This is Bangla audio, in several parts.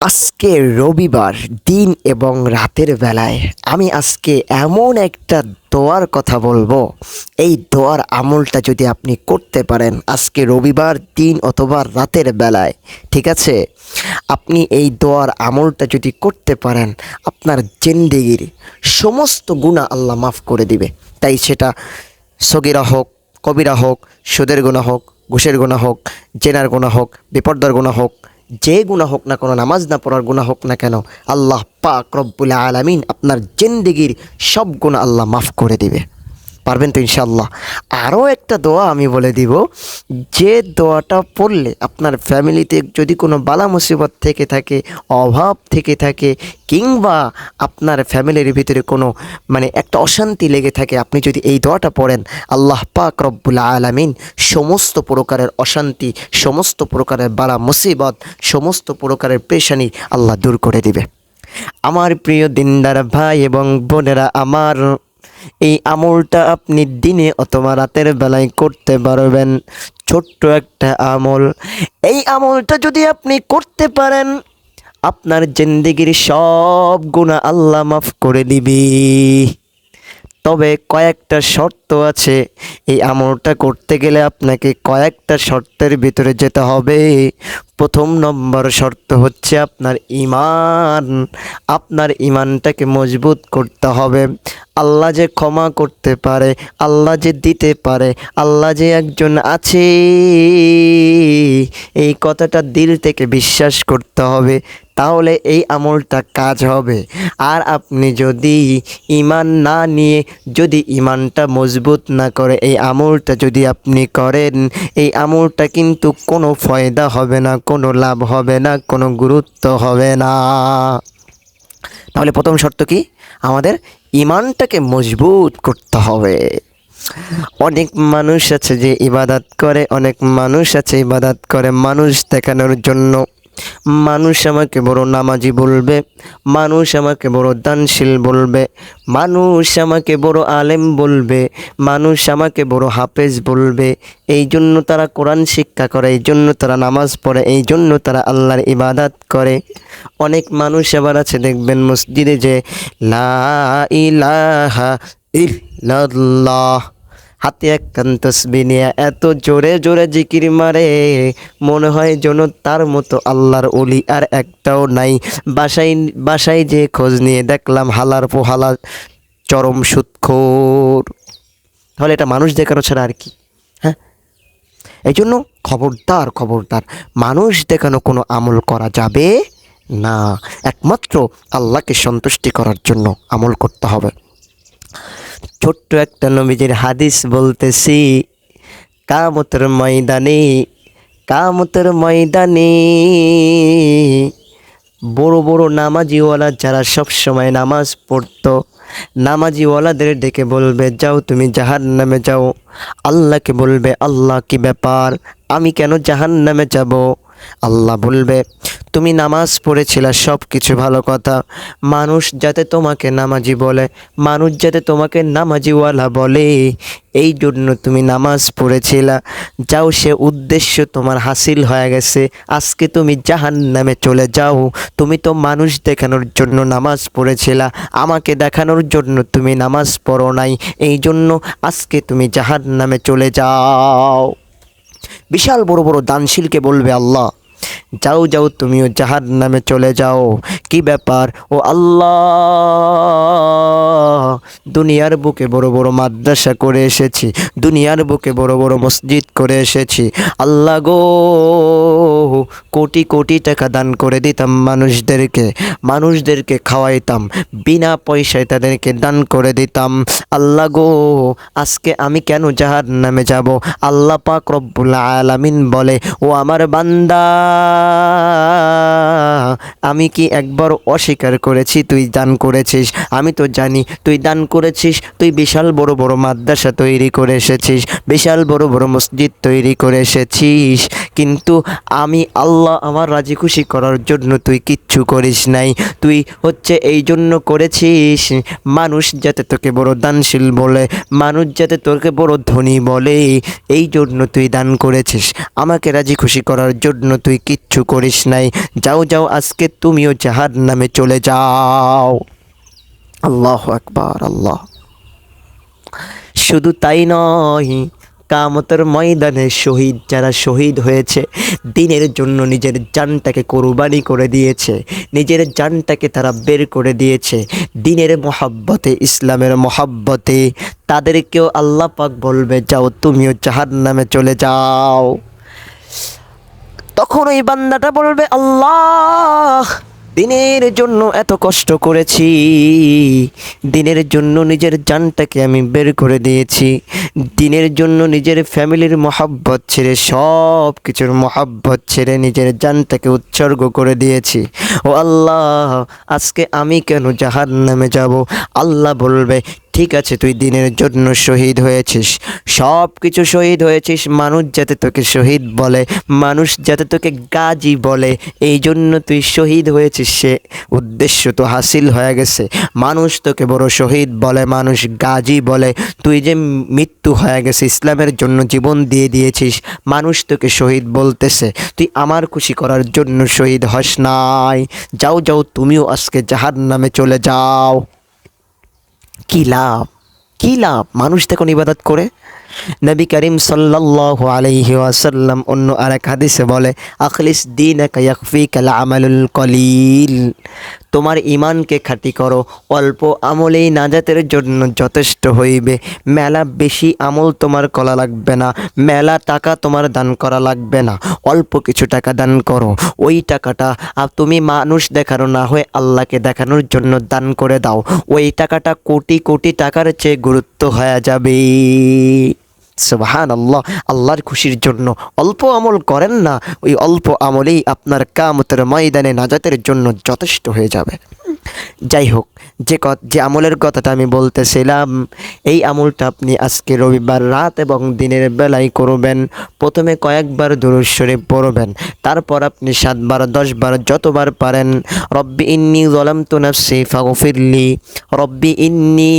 আজকে রবিবার দিন এবং রাতের বেলায় আমি আজকে এমন একটা দোয়ার কথা বলবো। এই দোয়ার আমলটা যদি আপনি করতে পারেন আজকে রবিবার দিন অথবা রাতের বেলায়, ঠিক আছে, আপনি এই দোয়ার আমলটা যদি করতে পারেন আপনার জিন্দেগির সমস্ত গুনাহ আল্লাহ মাফ করে দিবে। তাই সেটা সগীরা হোক, কবিরা হোক, সুদের গুনাহ হোক, ঘুষের গুনাহ হোক, জেনার গুনাহ হোক, বিপর্দার গুনাহ হোক, যে গুনাহ হোক না কোনো, নামাজ না পড়ার গুনাহ হোক না কেন, আল্লাহ পাক রব্বুল আলামিন আপনার জিন্দেগির সব গুনাহ আল্লাহ মাফ করে দিবে। পারবেন তো ইনশাআল্লাহ। আরও একটা দোয়া আমি বলে দিব, যে দোয়াটা পড়লে আপনার ফ্যামিলিতে যদি কোনো বালা মুসিবত থেকে থাকে, অভাব থেকে থাকে, কিংবা আপনার ফ্যামিলির ভিতরে কোনো একটা অশান্তি লেগে থাকে, আপনি যদি এই দোয়াটা পড়েন আল্লাহ পাক রব্বুল আলামিন সমস্ত প্রকারের অশান্তি, সমস্ত প্রকারের বালা মুসিবত, সমস্ত প্রকারের পেরেশানি আল্লাহ দূর করে দিবে। আমার প্রিয় দিনদার ভাই এবং বোনেরা, আমার এই আমলটা আপনি দিনে অথবা রাতের বেলায় করতে পারবেন। ছোট্ট একটা আমল, এই আমলটা যদি আপনি করতে পারেন আপনার জিন্দেগির সব গুনাহ আল্লাহ মাফ করে দিবি। তবে কয়েকটা শর্ত আছে। এই আমলটা করতে গেলে আপনাকে কয়েকটা শর্তের ভিতরে যেতে হবে। প্রথম নম্বর শর্ত হচ্ছে আপনার ঈমান। আপনার ঈমানটাকে মজবুত করতে হবে। আল্লাহ যে ক্ষমা করতে পারে, আল্লাহ যে দিতে পারে, আল্লাহ যে একজন আছে, এই কথাটা দিল থেকে বিশ্বাস করতে হবে, তাহলে এই আমলটা কাজ হবে। আর আপনি যদি ঈমান না নিয়ে, যদি ঈমানটা মজবুত না করে এই আমলটা যদি আপনি করেন, এই আমলটা কিন্তু কোনো ফায়দা হবে না, কোনো লাভ হবে না, কোনো গুরুত্ব হবে না। তাহলে প্রথম শর্ত কি? আমাদের ঈমানটাকে মজবুত করতে হবে। অনেক মানুষ আছে যে ইবাদত করে, অনেক মানুষ আছে ইবাদত করে মানুষ দেখানোর জন্য। মানুষ আমাকে বড় নামাজি বলবে, মানুষ আমাকে বড় দানশীল বলবে, মানুষ আমাকে বড় আলেম বলবে, মানুষ আমাকে বড় হাফেজ বলবে। এই জন্য তারা কোরআন শিক্ষা করে, এই জন্য তারা নামাজ পড়ে, এই জন্য তারা আল্লাহর ইবাদত করে। অনেক মানুষ আবার আছে দেখবেন মসজিদে যে লা ইলাহা ইল্লাল্লাহ হাতে একখান তসবিহ নিয়ে এত জোরে জোরে জিকির মারে, মনে হয় যেন তার মতো আল্লাহর ওলি আর একটাও নাই। বাসায় বাসায় যে খোঁজ নিয়ে দেখলাম হালার পোহালা চরম সুদখোর। তাহলে এটা মানুষ দেখানো ছাড়া আর কি? হ্যাঁ, এই জন্য খবরদার খবরদার, মানুষ দেখানো কোনো আমল করা যাবে না। একমাত্র আল্লাহকে সন্তুষ্টি করার জন্য আমল করতে হবে। ছোট্ট একটা নবীজির হাদিস বলতেছি। কামতের ময়দানে, কামতের ময়দানে বড় বড় নামাজিওয়ালা যারা সব সময় নামাজ পড়তো, নামাজিওয়ালাদের ডেকে বলবে যাও তুমি জাহান্নামে যাও। আল্লাহকে বলবে আল্লাহ কি ব্যাপার, আমি কেন জাহান্নামে যাব? আল্লাহ বলবে তুমি নামাজ পড়েছিলা, সব কিছু ভালো কথা, মানুষ যাতে তোমাকে নামাজি বলে, মানুষ যাতে তোমাকে নামাজিওয়ালা বলে, এই জন্য তুমি নামাজ পড়েছিলা। যাও, সে উদ্দেশ্য তোমার হাসিল হয়ে গেছে, আজকে তুমি জাহান্নামে চলে যাও। তুমি তো মানুষ দেখানোর জন্য নামাজ পড়েছিলা, আমাকে দেখানোর জন্য তুমি নামাজ পড়ো নাই, এই জন্য আজকে তুমি জাহান্নামে চলে যাও। বিশাল বড় বড় দানশীলকে বলবে আল্লাহ যাও যাও তুমিও জাহান্নামে চলে যাও। কি ব্যাপার? ও আল্লাহ, দুনিয়ার বুকে বড় বড় মাদ্রাসা করে এসেছি, দুনিয়ার বুকে বড় বড় মসজিদ করে এসেছি, আল্লাহ গো, কোটি কোটি টাকা দান করে দিতাম মানুষদেরকে, মানুষদেরকে খাওয়াইতাম, বিনা পয়সায় তাদেরকে দান করে দিতাম। আল্লাহ গো, আজকে আমি কেন জাহান্নামে যাব? আল্লাহ পাক রব্বুল আলামিন বলে ও আমার বান্দা, আমি কি একবার অস্বীকার করেছি তুই দান করেছিস? আমি তো জানি তুই দান করেছিস, তুই বিশাল বড় বড় মাদ্রাসা তৈরি করে এসেছিস, বিশাল বড় বড় মসজিদ তৈরি করে এসেছিস, কিন্তু আমি আল্লাহ আমার রাজি খুশি করার জন্য তুই কিচ্ছু করিস নাই। তুই হচ্ছে এই জন্য করেছিস মানুষ যাতে তোকে বড় দানশীল বলে, মানুষ যাতে তোকে বড় ধনী বলে, এই জন্য তুই দান করেছিস। আমাকে রাজি খুশি করার জন্য তুই কিচ্ছু করিস নাই, যাও যাও আজকে তুমিও জাহান্নামে চলে যাও। আল্লাহু আকবার, আল্লাহ। শুধু তাই নয়, কিয়ামতের ময়দানে শহীদ যারা শহীদ হয়েছে, দ্বীনের জন্য নিজের জানটাকে কোরবানি করে দিয়েছে, নিজের জানটাকে তারা বের করে দিয়েছে দ্বীনের মহাব্বতে, ইসলামের মহাব্বতে, তাদেরকেও আল্লাহ পাক বলবে যাও তুমিও জাহান্নামে চলে যাও। তখন ওই বান্দাটা বলবে আল্লাহ, দিনের জন্য এত কষ্ট করেছি, দিনের জন্য নিজের জানটাকে আমি বের করে দিয়েছি, দিনের জন্য নিজের ফ্যামিলির মহাব্বত ছেড়ে, সব কিছুর মহাব্বত ছেড়ে নিজের জানটাকে উৎসর্গ করে দিয়েছি। ও আল্লাহ, আজকে আমি কেন জাহান্নামে যাব? আল্লাহ বলবে ঠিক আছে, তুই দিনের জন্য শহীদ হয়েছিস, সব কিছু শহীদ হয়েছিস, মানুষ যাতে তোকে শহীদ বলে, মানুষ যাতে তোকে গাজী বলে, এই জন্য তুই শহীদ হয়েছিস, সে উদ্দেশ্য তো হাসিল হয়ে গেছে। মানুষ তোকে বড় শহীদ বলে, মানুষ গাজী বলে, তুই যে মৃত্যু হয়ে গেছে, ইসলামের জন্য জীবন দিয়ে দিয়েছিস, মানুষ তোকে শহীদ বলতেছে, তুই আমার খুশি করার জন্য শহীদ হস নাই। যাও যাও তুমিও আজকে জাহান্নামে চলে যাও। কি লাভ, কি লাভ মানুষ দেখুন ইবাদত করে। নবী করিম সাল্লাল্লাহু আলাইহি ওয়াসাল্লাম অন্য আরেক হাদিসে বলে, আখলিস দীনাকা ইয়াকফিকাল আমালুল কলিল, তোমার ঈমানকে খাঁটি করো, অল্প আমলেই নাজাতের জন্য যথেষ্ট হইবে। মেলা বেশি আমল তোমার করা লাগবে না, মেলা টাকা তোমার দান করা লাগবে না, অল্প কিছু টাকা দান করো, ওই টাকাটা তুমি মানুষ দেখানো না হয়ে আল্লাহকে দেখানোর জন্য দান করে দাও, ওই টাকাটা কোটি কোটি টাকার চেয়ে গুরুত্ব হয়ে যাবে। সুবহানাল্লাহ, আল্লাহর খুশির জন্য অল্প আমল করেন না, ওই অল্প আমলেই আপনার কিয়ামতের ময়দানে নাজাতের জন্য যথেষ্ট হয়ে যাবে। যাই হোক, যে আমলের কথাটা আমি বলতেছিলাম, এই আমলটা আপনি আজকে রবিবার রাত এবং দিনের বেলায় করবেন। প্রথমে কয়েকবার দুরূদ শরীফ পড়বেন, তারপর আপনি 7 বার 10 বার যতবার পারেন রব্বি ইন্নী যালামতু নাফসি ফাগফিরলি, রব্বি ইন্নী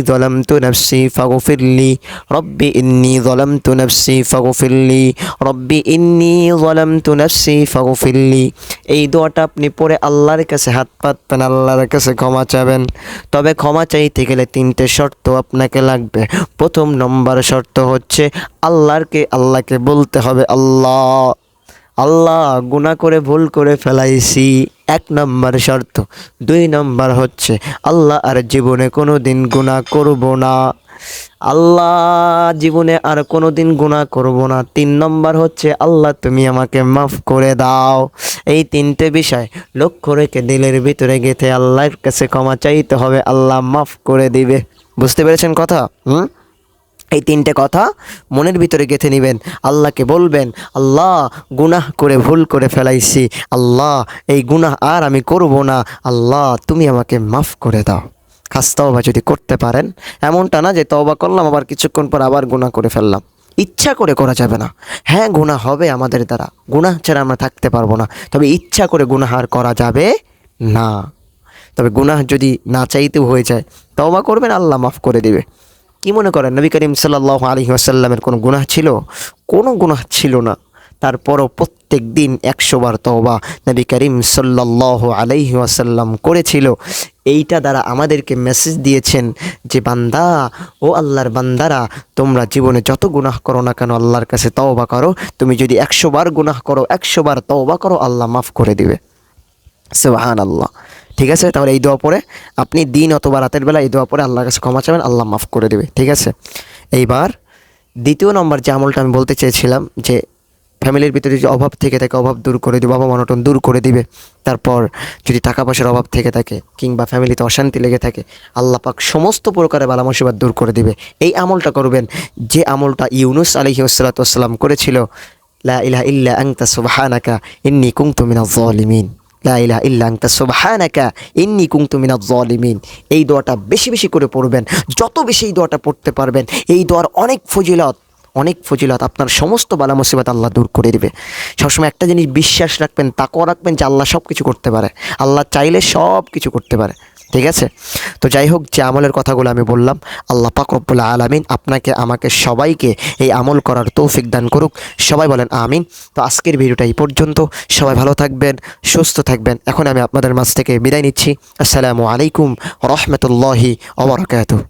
যালামতু নাফসি ফাগফিরলি, রব্বি ইন্নী যালামতু নাফসি ফাগফিরলি, রব্বি ইন্নী যালামতু নাফসি ফাগফিরলি। এই দোয়াটা আপনি পড়ে আল্লাহর কাছে হাত পাতবেন, আল্লাহর কাছে ক্ষমা চাবেন। তবে ক্ষমা চাইতে গেলে 3টে শর্ত আপনাকে লাগবে। প্রথম নম্বর শর্ত হচ্ছে আল্লাহকে বলতে হবে, আল্লাহ গুনাহ করে ভুল করে ফেলাইছি, 1 নম্বর শর্ত। 2 নম্বর হচ্ছে আল্লাহ আর জীবনে কোনো দিন গুনাহ করব না, আল্লাহ জীবনে আর কোনো দিন গুনাহ করব না। 3 নম্বর হচ্ছে আল্লাহ তুমি আমাকে মাফ করে দাও। এই 3টে বিষয় লক্ষ্য রেখে দিলের ভিতরে গেঁথে আল্লাহর কাছে ক্ষমা চাইতে হবে, আল্লাহ মাফ করে দিবে। বুঝতে পেরেছেন কথা? এই 3টে কথা মনের ভিতরে গেঁথে নেবেন, আল্লাহকে বলবেন আল্লাহ গুনাহ করে ভুল করে ফেলাইছি, আল্লাহ এই গুনাহ আর আমি করব না, আল্লাহ তুমি আমাকে মাফ করে দাও। খাস তওবা যদি করতে পারেন, এমনটা না যে তওবা করলাম আবার কিছুক্ষণ পর আবার গুনাহ করে ফেললাম, ইচ্ছা করে করা যাবে না। হ্যাঁ গুনাহ হবে আমাদের দ্বারা, গুনাহ ছাড়া আমরা থাকতে পারবো না, তবে ইচ্ছা করে গুনাহ আর করা যাবে না। তবে গুনাহ যদি না চাইতেও হয়ে যায়, তওবা করবেন, আল্লাহ মাফ করে দিবে। কি মনে করেন নবী করিম সাল্লাল্লাহু আলাইহি ওয়াসাল্লামের কোনো গুনাহ ছিল? কোনো গুনাহ ছিল না, তারপরও প্রত্যেক দিন 100 বার তওবা নবী করিম সাল্লাল্লাহু আলাইহি ওয়াসাল্লাম করেছিল। এইটা দ্বারা আমাদেরকে মেসেজ দিয়েছেন যে বান্দা, ও আল্লাহর বান্দারা, তোমরা জীবনে যত গুনাহ করো না কেন আল্লাহর কাছে তওবা করো। তুমি যদি 100 বার গুনাহ করো, 100 বার তওবা করো, আল্লাহ মাফ করে দিবে। সুবহানাল্লাহ। ঠিক আছে, তাহলে এই দোয়া পড়ে আপনি দিন অথবা রাতের বেলা এই দোয়া পড়ে আল্লাহর কাছে ক্ষমা চাবেন, আল্লাহ মাফ করে দেবে। ঠিক আছে, এইবার 2য় নম্বর যে আমলটা আমি বলতে চেয়েছিলাম, যে ফ্যামিলির ভিতরে যদি অভাব থেকে থাকে অভাব দূর করে দিবে, অভাব অনটন দূর করে দিবে। তারপর যদি টাকা পয়সার অভাব থেকে থাকে কিংবা ফ্যামিলিতে অশান্তি লেগে থাকে, আল্লাহ পাক সমস্ত প্রকারের বালা মুসিবত দূর করে দিবে। এই আমলটা করবেন, যে আমলটা ইউনুস আলাইহিস সালাতু ওয়াস সালাম করেছিল, লা ইলাহা ইল্লা আনতা সুবহানাকা ইন্নী কুনতু মিনাজ জালিমিন, লা ইলাহা ইল্লা আনতা সুবহানাকা ইন্নী কুনতু মিনাজ জালিমিন। এই দোয়াটা বেশি বেশি করে পড়বেন, যত বেশি এই দোয়াটা পড়তে পারবেন। এই দোয়ার অনেক ফজিলত, আপনার সমস্ত বালা মুসিবত আল্লাহ দূর করে দিবে। সবসময় একটা জিনিস বিশ্বাস রাখবেন, তাকওয়া রাখবেন যে আল্লাহ সব কিছু করতে পারে, আল্লাহ চাইলে সব কিছু করতে পারে। ঠিক আছে? তো যাই হোক, যে আমলের কথাগুলো আমি বললাম, আল্লাহ পাক রব্বুল আলামিন আপনাকে আমাকে সবাইকে এই আমল করার তৌফিক দান করুক। সবাই বলেন আমিন। তো আজকের ভিডিওটা এই পর্যন্ত। সবাই ভালো থাকবেন, সুস্থ থাকবেন। এখন আমি আপনাদের মাঝ থেকে বিদায় নিচ্ছি। আসসালামু আলাইকুম রহমতুল্লাহি ওয়া বারাকাতুহু।